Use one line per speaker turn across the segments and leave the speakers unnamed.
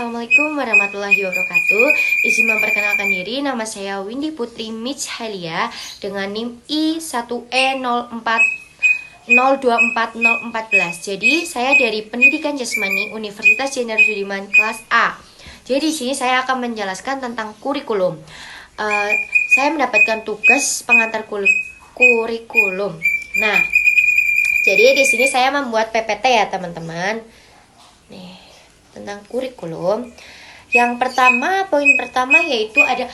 Assalamualaikum warahmatullahi wabarakatuh. Izin memperkenalkan diri, nama saya Windy Putri Michaelia dengan NIM I1E0202414. Jadi saya dari Pendidikan Jasmani Universitas Jenderal Sudirman kelas A. Jadi di sini saya akan menjelaskan tentang kurikulum. Saya mendapatkan tugas pengantar kurikulum. Nah, jadi di sini saya membuat PPT ya teman-teman. Nih, tentang kurikulum. Yang pertama, poin pertama yaitu ada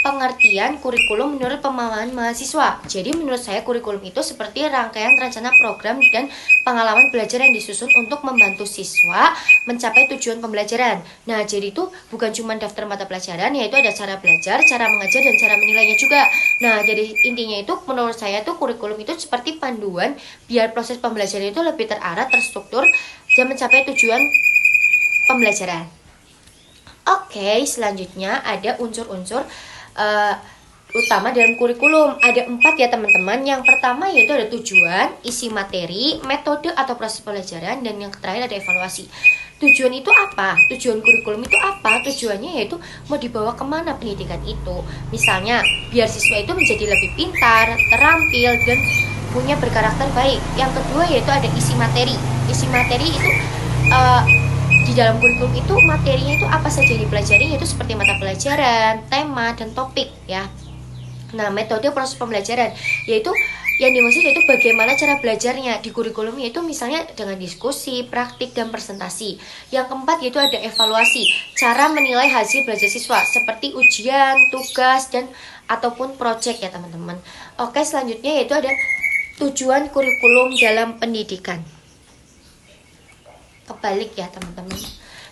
pengertian kurikulum menurut pemahaman mahasiswa. Jadi menurut saya kurikulum itu seperti rangkaian rencana program dan pengalaman belajar yang disusun untuk membantu siswa mencapai tujuan pembelajaran. Nah, jadi itu bukan cuma daftar mata pelajaran, yaitu ada cara belajar, cara mengajar, dan cara menilainya juga. Nah, jadi intinya itu menurut saya tuh kurikulum itu seperti panduan biar proses pembelajaran itu lebih terarah, terstruktur, dan mencapai tujuan pembelajaran. Oke, selanjutnya ada unsur-unsur utama dalam kurikulum. Ada 4 ya teman-teman. Yang pertama yaitu ada tujuan, isi materi, metode atau proses pembelajaran, dan yang terakhir ada evaluasi. Tujuan itu apa? Tujuan kurikulum itu apa? Tujuannya yaitu mau dibawa kemana pendidikan itu. Misalnya, biar siswa itu menjadi lebih pintar, terampil, dan punya berkarakter baik. Yang kedua yaitu ada isi materi. Isi materi itu di dalam kurikulum itu materinya itu apa saja yang dipelajari, yaitu seperti mata pelajaran, tema, dan topik ya. Nah, metode proses pembelajaran yaitu yang dimaksud yaitu bagaimana cara belajarnya di kurikulum, yaitu misalnya dengan diskusi, praktik, dan presentasi. Yang keempat yaitu ada evaluasi, cara menilai hasil belajar siswa seperti ujian, tugas, dan ataupun proyek ya teman-teman. Oke, selanjutnya yaitu ada tujuan kurikulum dalam pendidikan. Kebalik ya teman-teman.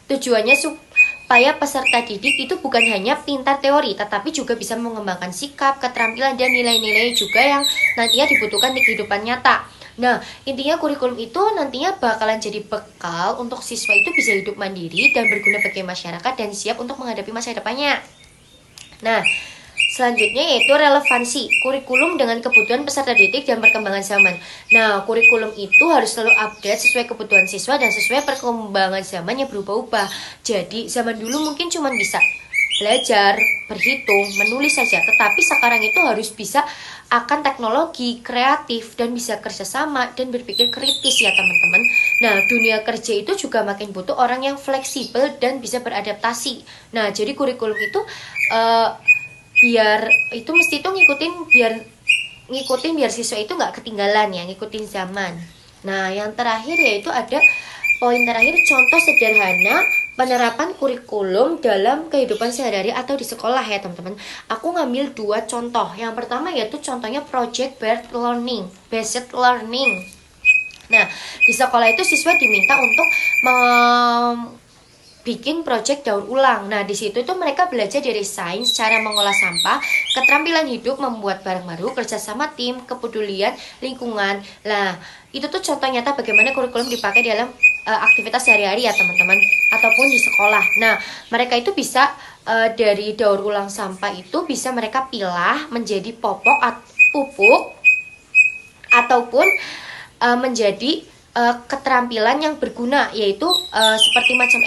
Tujuannya supaya peserta didik itu bukan hanya pintar teori, tetapi juga bisa mengembangkan sikap, keterampilan, dan nilai-nilai juga yang nantinya dibutuhkan di kehidupan nyata. Nah, intinya kurikulum itu nantinya bakalan jadi bekal untuk siswa itu bisa hidup mandiri dan berguna bagi masyarakat dan siap untuk menghadapi masa depannya. Nah, selanjutnya yaitu relevansi kurikulum dengan kebutuhan peserta didik dan perkembangan zaman. Nah, kurikulum itu harus selalu update sesuai kebutuhan siswa dan sesuai perkembangan zaman yang berubah-ubah. Jadi, zaman dulu mungkin cuma bisa belajar, berhitung, menulis saja. Tetapi sekarang itu harus bisa akan teknologi, kreatif, dan bisa kerjasama dan berpikir kritis ya teman-teman. Nah, dunia kerja itu juga makin butuh orang yang fleksibel dan bisa beradaptasi. Nah, jadi kurikulum itu biar itu mesti tuh ngikutin biar siswa itu nggak ketinggalan ya, ngikutin zaman. Nah, yang terakhir yaitu ada poin terakhir, contoh sederhana penerapan kurikulum dalam kehidupan sehari-hari atau di sekolah ya teman-teman. Aku ngambil 2 contoh. Yang pertama yaitu contohnya project based learning. Nah, di sekolah itu siswa diminta untuk bikin project daur ulang. Nah, di situ tuh mereka belajar dari sains, cara mengolah sampah, keterampilan hidup, membuat barang baru, kerjasama tim, kepedulian lingkungan. Nah, itu tuh contoh nyata bagaimana kurikulum dipakai dalam aktivitas sehari-hari ya teman-teman, ataupun di sekolah. Nah, mereka itu bisa dari daur ulang sampah itu bisa mereka pilah menjadi pupuk, ataupun menjadi keterampilan yang berguna, yaitu seperti macam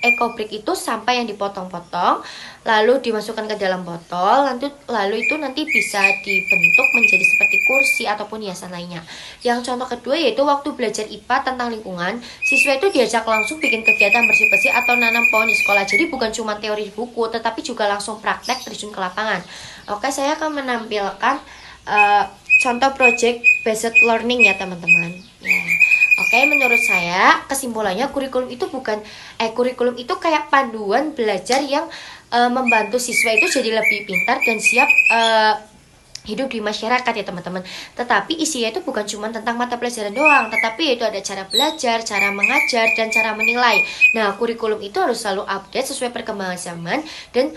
ekobrik itu sampah yang dipotong-potong lalu dimasukkan ke dalam botol, lalu itu nanti bisa dibentuk menjadi seperti kursi ataupun hiasan lainnya. Yang contoh kedua yaitu waktu belajar IPA tentang lingkungan, siswa itu diajak langsung bikin kegiatan bersih-bersih atau nanam pohon di sekolah. Jadi bukan cuma teori di buku, tetapi juga langsung praktek terjun ke lapangan. Oke, saya akan menampilkan contoh project based learning ya teman-teman ya. Oke, menurut saya kesimpulannya kurikulum itu kayak panduan belajar yang membantu siswa itu jadi lebih pintar dan siap hidup di masyarakat ya teman-teman. Tetapi isinya itu bukan cuma tentang mata pelajaran doang, tetapi itu ada cara belajar, cara mengajar, dan cara menilai. Nah, kurikulum itu harus selalu update sesuai perkembangan zaman dan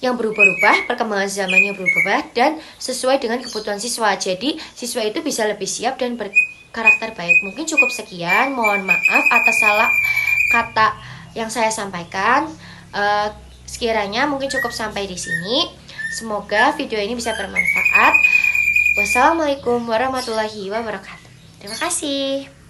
yang berubah-ubah, perkembangan zamannya berubah dan sesuai dengan kebutuhan siswa. Jadi siswa itu bisa lebih siap dan berkarakter baik. Mungkin cukup sekian, mohon maaf atas salah kata yang saya sampaikan. Sekiranya mungkin cukup sampai di sini. Semoga video ini bisa bermanfaat. Wassalamualaikum warahmatullahi wabarakatuh. Terima kasih.